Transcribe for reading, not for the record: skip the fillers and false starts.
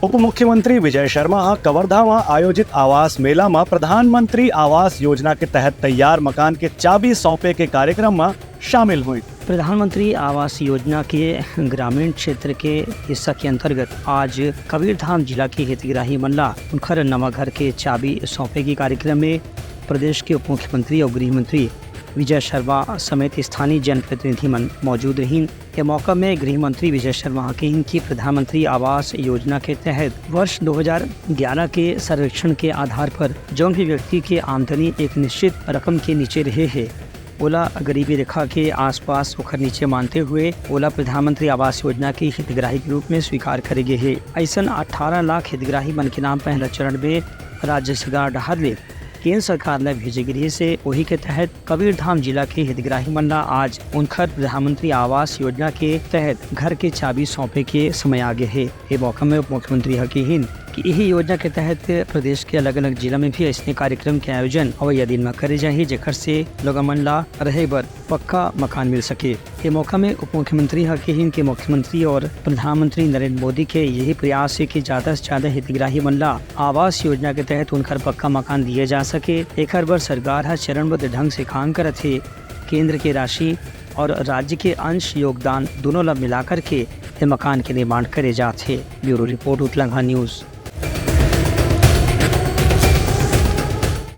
उप मुख्यमंत्री विजय शर्मा कवर्धा में आयोजित आवास मेला में प्रधानमंत्री आवास योजना के तहत तैयार मकान के चाबी सौंपे के कार्यक्रम में शामिल हुई। प्रधानमंत्री आवास योजना के ग्रामीण क्षेत्र के हिस्सा के अंतर्गत आज कबीरधाम जिला के हितग्राही मंडला उनखर नवा घर के चाबी सौंपे के कार्यक्रम में प्रदेश के उप मुख्यमंत्री और गृह मंत्री विजय शर्मा समेत स्थानीय जनप्रतिनिधि मौजूद रहीं। के मौका में गृह मंत्री विजय शर्मा कहीं कि प्रधानमंत्री आवास योजना के तहत वर्ष 2011 के सर्वेक्षण के आधार पर जो भी व्यक्ति के आमदनी एक निश्चित रकम के नीचे रहे है ओला गरीबी रेखा के आसपास ओखर नीचे मानते हुए ओला प्रधानमंत्री आवास योजना के हितग्राही के रूप में स्वीकार करेगे है। ऐसा 18 लाख हितग्राही मन के नाम पहला चरण में राज्य सरकार डहार ले केंद्र सरकार ने भेजे गृह से वही के तहत कबीरधाम जिला के हितग्राही मंडला आज उनखर प्रधानमंत्री आवास योजना के तहत घर के चाबी सौंपे के समय आगे है। ये मौका में उप मुख्यमंत्री हकीन कि यही योजना के तहत प्रदेश के अलग अलग जिला में भी ऐसे कार्यक्रम के आयोजन अवैया दिन में करे जाए जेकर से लोग मंडला रहे बर पक्का मकान मिल सके। ये मौका में उप मुख्यमंत्री हकीन के मुख्यमंत्री और प्रधानमंत्री नरेंद्र मोदी के यही प्रयास है कि ज्यादा से ज्यादा हितग्राही मंडला आवास योजना के तहत उनकर पक्का मकान दिए जा सके। एक बर सरकार है चरणबद्ध ढंग से काम करत है। केंद्र के राशि और राज्य के अंश योगदान दोनों ला मिलाकर के मकान के निर्माण करे जाते। Bureau report Uttarakhand news.